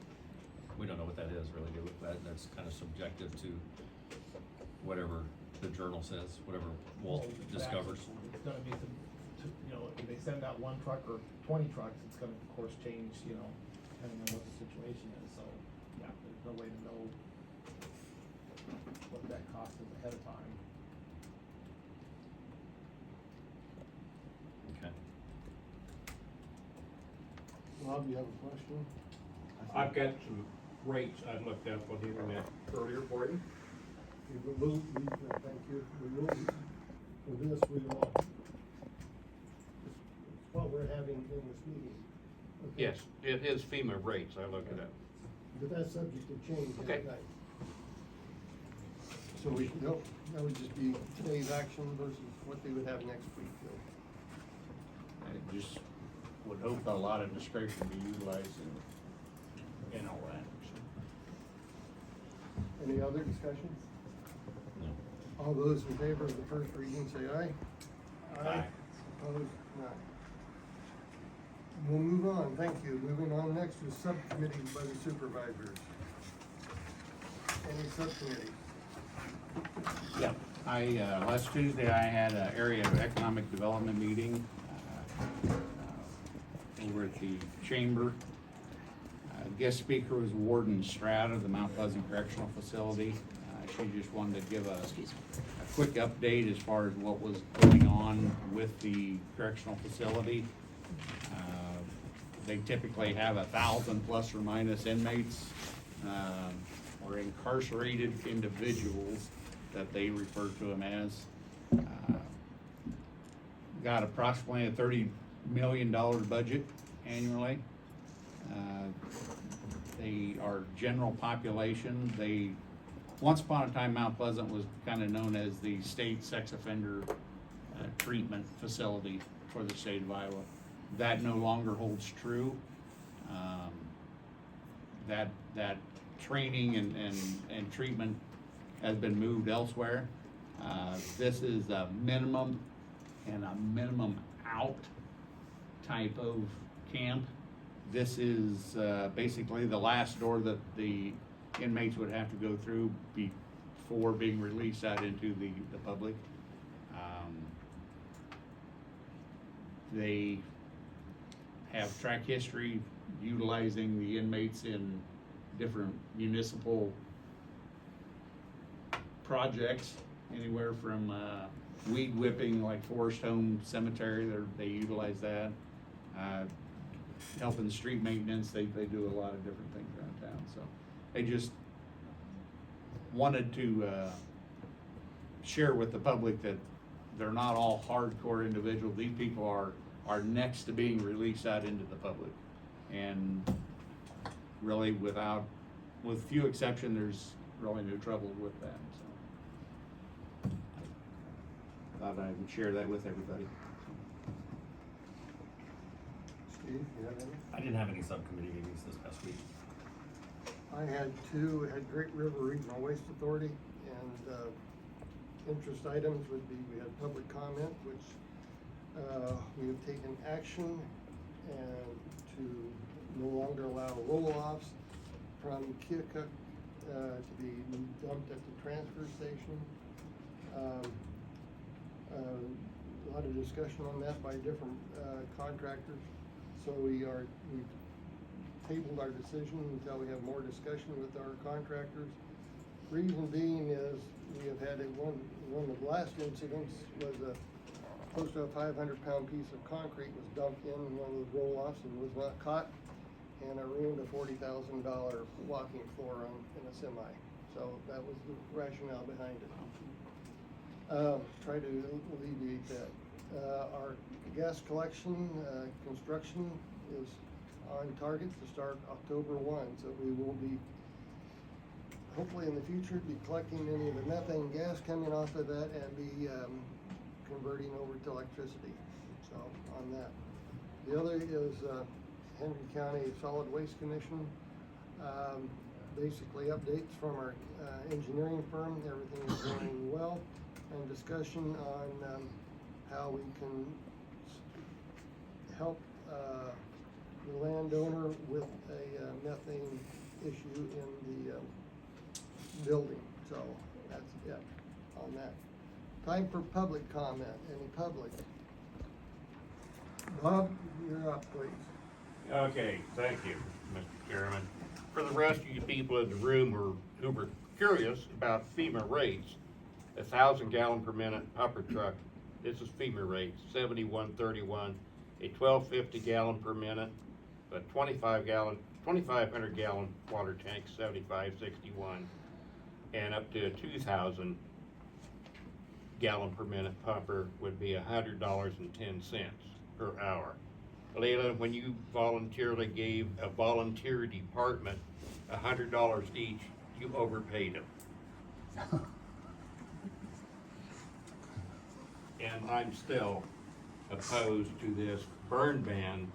We don't know what that is really, do we? That's kind of subjective to whatever the journal says, whatever Walt discovers. It's gonna be, you know, if they send out 1 truck or 20 trucks, it's gonna of course change, you know, depending on what the situation is, so, yeah, there's no way to know what that cost is ahead of time. Okay. Rob, you have a question? I've got some rates I looked up on the internet earlier for you. Thank you. We will, for this, we will, it's what we're having in this meeting. Okay. Yes, it is FEMA rates, I looked it up. But that's subject to change every Okay. night. So that would just be today's action versus what they would have next week. I just would hope a lot of discretion be utilized in all that. Any other discussion? No. All those in favor of the first reading, say aye. Aye. Opposed, none. We'll move on, thank you. Moving on next is subcommittees by the supervisors. Any subcommittee? Yeah, last Tuesday I had an area of economic development meeting, over at the chamber. Guest speaker was Warden Stroud of the Mount Pleasant Correctional Facility. She just wanted to give a quick update as far as what was going on with the correctional facility. They typically have 1,000 plus or minus inmates, or incarcerated individuals that they refer to them as. Got approximately a $30 million budget annually. They are general population. Once upon a time, Mount Pleasant was kind of known as the state sex offender treatment facility for the state of Iowa. That no longer holds true. That training and treatment has been moved elsewhere. This is a minimum and a minimum out type of camp. This is basically the last door that the inmates would have to go through before being released out into the public. They have track history utilizing the inmates in different municipal projects, anywhere from weed whipping like Forest Home Cemetery, they utilize that. Helping street maintenance, they do a lot of different things around town, so they just wanted to share with the public that they're not all hardcore individuals. These people are next to being released out into the public, and really with few exceptions, there's really no trouble with that, so thought I would share that with everybody. Steve, you have any? I didn't have any subcommittee meetings this past week. I had Great River Regional Waste Authority, and interest items would be, we had public comment, which we have taken action and to no longer allow roll-offs from Keokuk to be dumped at the transfer station. A lot of discussion on that by different contractors. So we've tabled our decision until we have more discussion with our contractors. Reason being is we have had one of the last incidents was close to a 500-pound piece of concrete was dumped in one of the roll-offs and was not caught, and it ruined a $40,000 walking floor in a semi. So that was the rationale behind it. Try to alleviate that. Our gas collection construction is on target to start October 1, so we will be hopefully in the future be collecting any of the methane gas coming off of that and be converting over to electricity. So on that. The other is Henry County Solid Waste Commission. Basically updates from our engineering firm. Everything is going well, and discussion on how we can help the landowner with a methane issue in the building. So that's it on that. Time for public comment. Any public? Bob, you're up, please. Okay, thank you, Mr. Chairman. For the rest of you people in the room who were curious about FEMA rates, 1,000 gallon per minute upper truck, this is FEMA rates, 7131, a 1250 gallon per minute, a 2500 gallon water tank, 7561, and up to a 2,000 gallon per minute pumper would be $100.10 per hour. Leila, when you voluntarily gave a volunteer department $100 each, you overpaid them. And I'm still opposed to this burn ban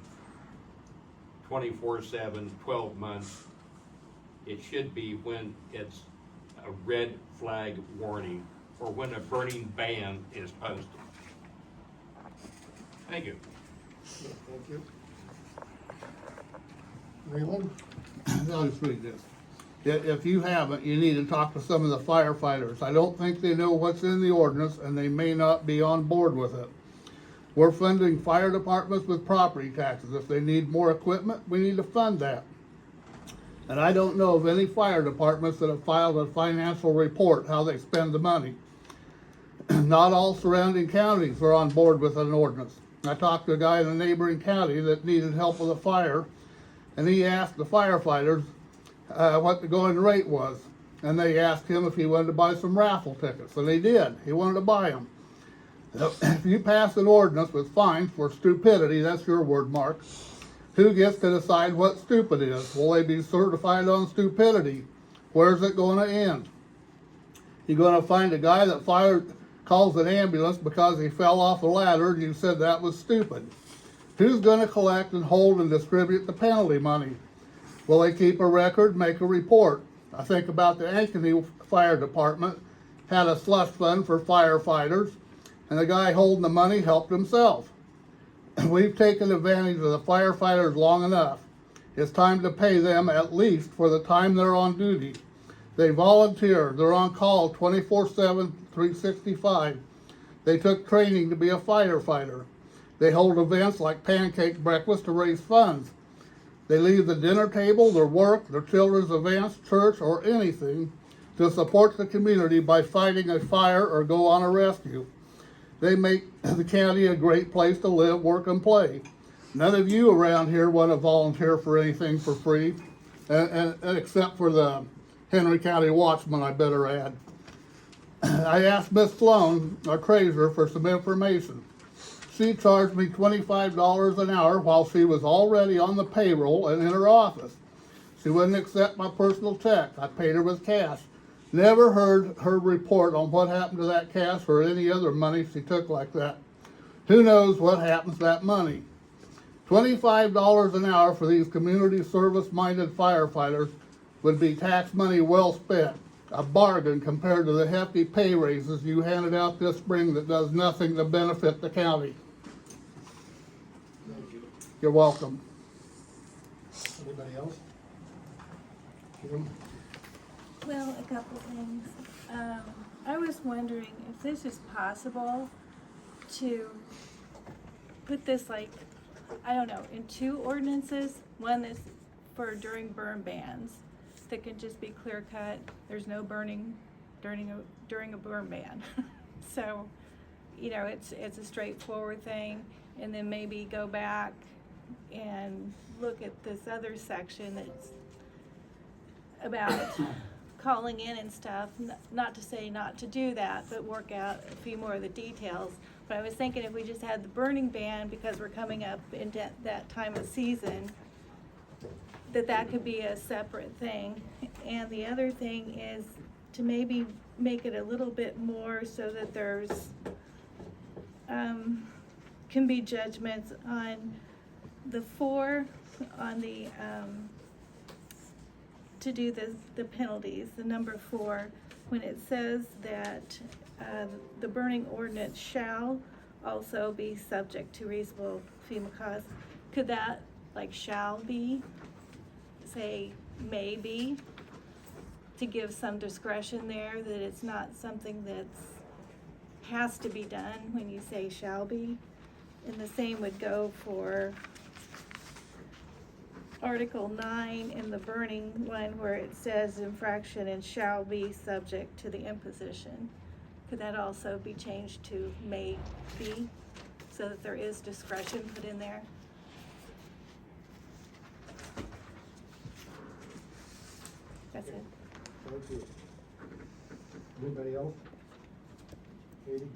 24/7, 12 months. It should be when it's a red flag warning or when a burning ban is posted. Thank you. Thank you. Leland? I'll just read this. If you haven't, you need to talk to some of the firefighters. I don't think they know what's in the ordinance, and they may not be on board with it. We're funding fire departments with property taxes. If they need more equipment, we need to fund that. And I don't know of any fire departments that have filed a financial report how they spend the money. Not all surrounding counties are on board with an ordinance. I talked to a guy in a neighboring county that needed help with a fire, and he asked the firefighters what the going rate was. And they asked him if he wanted to buy some raffle tickets, and he did. He wanted to buy them. If you pass an ordinance with fines for stupidity, that's your word, Mark, who gets to decide what stupid is? Will they be certified on stupidity? Where's it going to end? You're going to find a guy that calls an ambulance because he fell off a ladder and you said that was stupid. Who's going to collect and hold and distribute the penalty money? Will they keep a record, make a report? I think about the Ankeny Fire Department had a slush fund for firefighters, and the guy holding the money helped himself. We've taken advantage of the firefighters long enough. It's time to pay them at least for the time they're on duty. They volunteer, they're on call 24/7, 365. They took training to be a firefighter. They hold events like pancake breakfast to raise funds. They leave the dinner table, their work, their children's events, church, or anything to support the community by fighting a fire or go on a rescue. They make the county a great place to live, work, and play. None of you around here want to volunteer for anything for free, and except for the Henry County Watchman, I better add. I asked Miss Sloan, our treasurer, for some information. She charged me $25 an hour while she was already on the payroll and in her office. She wouldn't accept my personal check. I paid her with cash. Never heard her report on what happened to that cash or any other money she took like that. Who knows what happens to that money? $25 an hour for these community service-minded firefighters would be tax money well spent. A bargain compared to the hefty pay raises you handed out this spring that does nothing to benefit the county. You're welcome. Anybody else? Jim? Well, a couple things. I was wondering if this is possible to put this, like, I don't know, in two ordinances. One is for during burn bans that can just be clear cut. There's no burning during a burn ban. So, you know, it's a straightforward thing. And then maybe go back and look at this other section that's about calling in and stuff. Not to say not to do that, but work out a few more of the details. But I was thinking if we just had the burning ban, because we're coming up in that time of season, that could be a separate thing. And the other thing is to maybe make it a little bit more so that there's can be judgments on the to do the penalties, the number 4, when it says that the burning ordinance shall also be subject to reasonable FEMA costs. Could that, like, shall be, say maybe, to give some discretion there, that it's not something that's has to be done when you say shall be? And the same would go for Article 9 in the burning one, where it says infraction and shall be subject to the imposition. Could that also be changed to may be, so that there is discretion put in there? That's it. Thank you. Anybody else? Katie?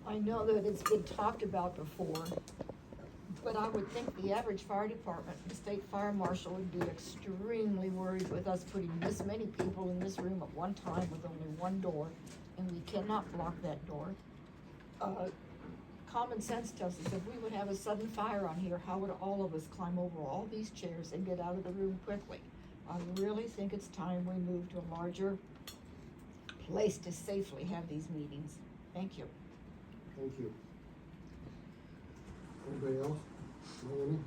I know that it's been talked about before, but I would think the average fire department, the state fire marshal, would be extremely worried with us putting this many people in this room at one time with only one door, and we cannot block that door. Common sense tells us if we would have a sudden fire on here, how would all of us climb over all these chairs and get out of the room quickly? I really think it's time we move to a larger place to safely have these meetings. Thank you. Thank you. Anybody else? Melanie?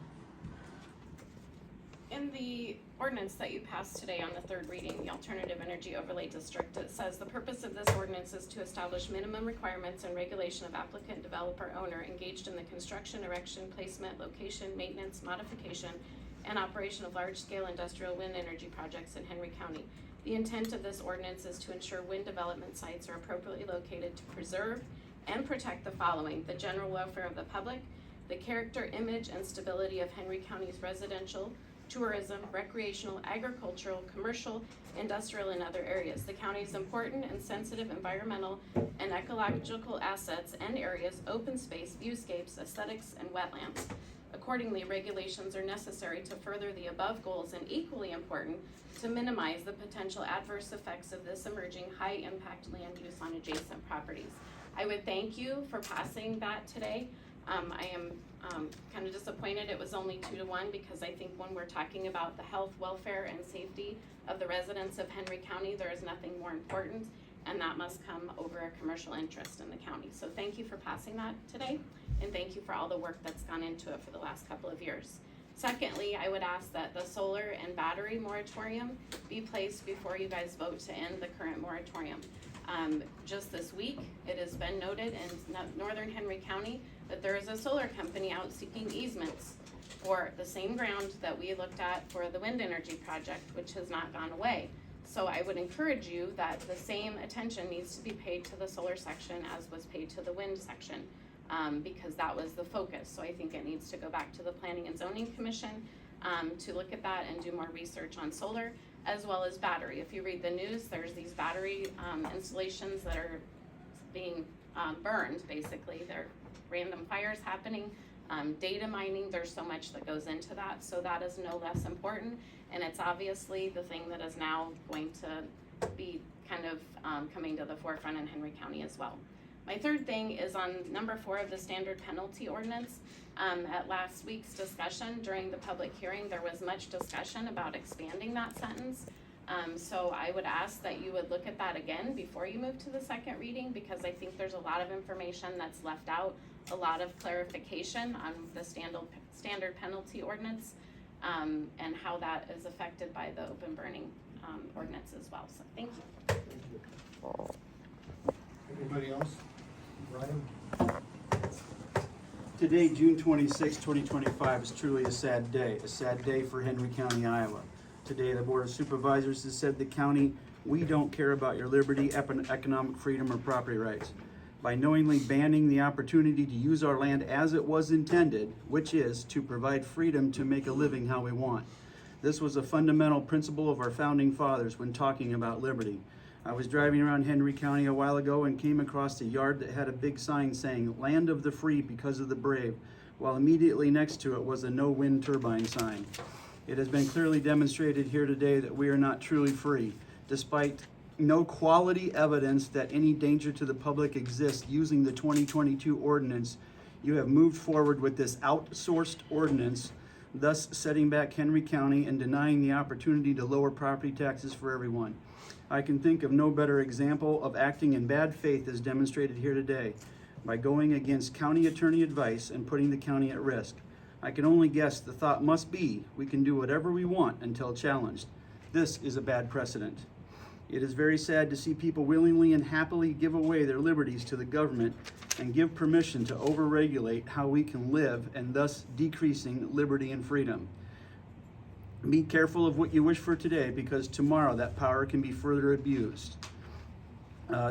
In the ordinance that you passed today on the third reading, the Alternative Energy Overlay District, it says the purpose of this ordinance is to establish minimum requirements and regulation of applicant, developer, owner engaged in the construction, erection, placement, location, maintenance, modification, and operation of large-scale industrial wind energy projects in Henry County. The intent of this ordinance is to ensure wind development sites are appropriately located to preserve and protect the following: the general welfare of the public, the character, image, and stability of Henry County's residential, tourism, recreational, agricultural, commercial, industrial, and other areas. The county's important and sensitive environmental and ecological assets and areas, open space, viewscapes, aesthetics, and wetlands. Accordingly, regulations are necessary to further the above goals, and equally important, to minimize the potential adverse effects of this emerging high-impact land use on adjacent properties. I would thank you for passing that today. I am kind of disappointed it was only 2-1, because I think when we're talking about the health, welfare, and safety of the residents of Henry County, there is nothing more important, and that must come over a commercial interest in the county. So thank you for passing that today, and thank you for all the work that's gone into it for the last couple of years. Secondly, I would ask that the solar and battery moratorium be placed before you guys vote to end the current moratorium. Just this week, it has been noted in northern Henry County that there is a solar company out seeking easements for the same ground that we looked at for the wind energy project, which has not gone away. So I would encourage you that the same attention needs to be paid to the solar section as was paid to the wind section, because that was the focus. So I think it needs to go back to the Planning and Zoning Commission to look at that and do more research on solar, as well as battery. If you read the news, there's these battery installations that are being burned, basically. There are random fires happening, data mining. There's so much that goes into that. So that is no less important. And it's obviously the thing that is now going to be kind of coming to the forefront in Henry County as well. My third thing is on number 4 of the standard penalty ordinance. At last week's discussion during the public hearing, there was much discussion about expanding that sentence. So I would ask that you would look at that again before you move to the second reading, because I think there's a lot of information that's left out, a lot of clarification on the standard penalty ordinance, and how that is affected by the open burning ordinance as well. So thank you. Anybody else? Brian? Today, June 26, 2025, is truly a sad day for Henry County, Iowa. Today, the Board of Supervisors has said the county, we don't care about your liberty, economic freedom, or property rights. By knowingly banning the opportunity to use our land as it was intended, which is to provide freedom to make a living how we want. This was a fundamental principle of our founding fathers when talking about liberty. I was driving around Henry County a while ago and came across a yard that had a big sign saying, "Land of the free because of the brave," while immediately next to it was a no wind turbine sign. It has been clearly demonstrated here today that we are not truly free, despite no quality evidence that any danger to the public exists using the 2022 ordinance. You have moved forward with this outsourced ordinance, thus setting back Henry County and denying the opportunity to lower property taxes for everyone. I can think of no better example of acting in bad faith as demonstrated here today, by going against county attorney advice and putting the county at risk. I can only guess the thought must be, we can do whatever we want until challenged. This is a bad precedent. It is very sad to see people willingly and happily give away their liberties to the government and give permission to overregulate how we can live, and thus decreasing liberty and freedom. Be careful of what you wish for today, because tomorrow that power can be further abused.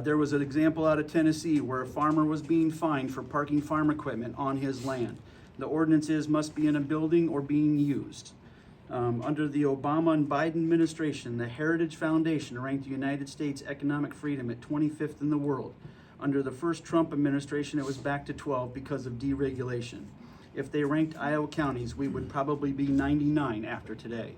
There was an example out of Tennessee where a farmer was being fined for parking farm equipment on his land. The ordinance is must be in a building or being used. Under the Obama and Biden administration, the Heritage Foundation ranked the United States economic freedom at 25th in the world. Under the first Trump administration, it was back to 12 because of deregulation. If they ranked Iowa counties, we would probably be 99 after today.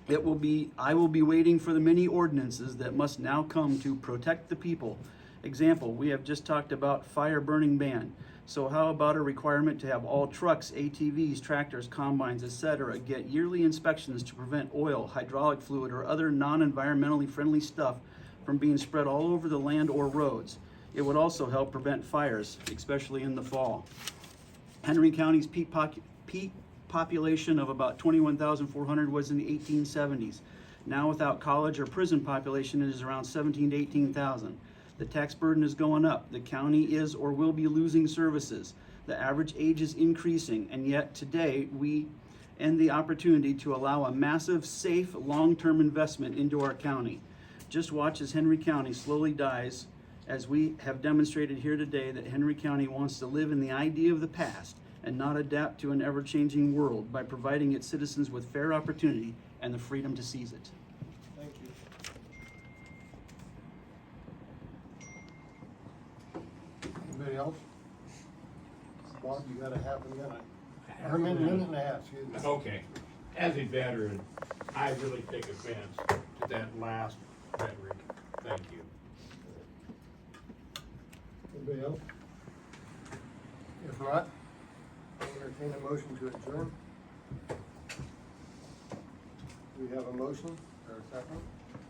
I will be waiting for the many ordinances that must now come to protect the people. Example, we have just talked about fire burning ban. So how about a requirement to have all trucks, ATVs, tractors, combines, etc. get yearly inspections to prevent oil, hydraulic fluid, or other non-environmentally friendly stuff from being spread all over the land or roads. It would also help prevent fires, especially in the fall. Henry County's peak population of about 21,400 was in the 1870s. Now without college or prison population, it is around 17,000 to 18,000. The tax burden is going up. The county is or will be losing services. The average age is increasing, and yet today we end the opportunity to allow a massive, safe, long-term investment into our county. Just watch as Henry County slowly dies, as we have demonstrated here today that Henry County wants to live in the idea of the past and not adapt to an ever-changing world by providing its citizens with fair opportunity and the freedom to seize it. Thank you. Anybody else? Bob, you got a half a minute. Or a minute and a half, excuse me. Okay, as a veteran, I really take offense to that last rhetoric. Thank you. Anybody else? If not, I'll entertain a motion to adjourn. Do we have a motion or a second?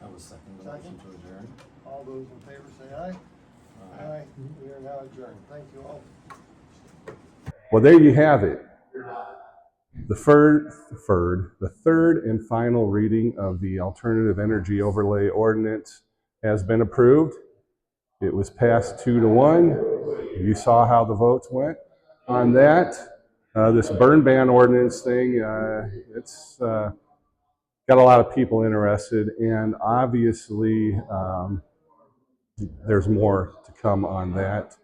I was second the motion to adjourn. All those in favor say aye. Aye. We are now adjourned. Thank you all. Well, there you have it. The third and final reading of the Alternative Energy Overlay Ordinance has been approved. It was passed 2-1. You saw how the votes went on that. This burn ban ordinance thing, it's got a lot of people interested, and obviously there's more to come on that.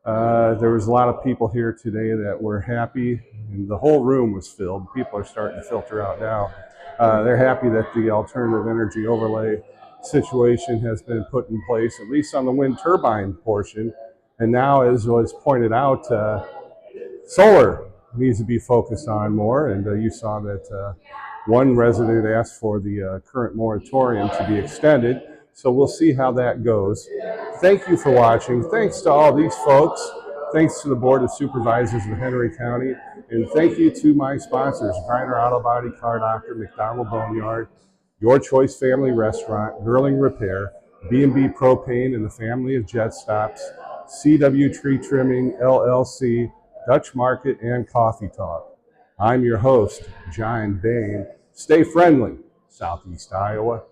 There was a lot of people here today that were happy, and the whole room was filled. People are starting to filter out now. They're happy that the alternative energy overlay situation has been put in place, at least on the wind turbine portion. And now, as was pointed out, solar needs to be focused on more. And you saw that one resident asked for the current moratorium to be extended. So we'll see how that goes. Thank you for watching. Thanks to all these folks. Thanks to the Board of Supervisors of Henry County. And thank you to my sponsors, Griner Auto Body, Car Doctor, McDonald Boneyard. Your Choice Family Restaurant, Girling Repair, B&B Propane and the Family of Jet Stops, CW Tree Trimming, LLC, Dutch Market, and Coffee Talk. I'm your host, John Bain. Stay friendly, Southeast Iowa.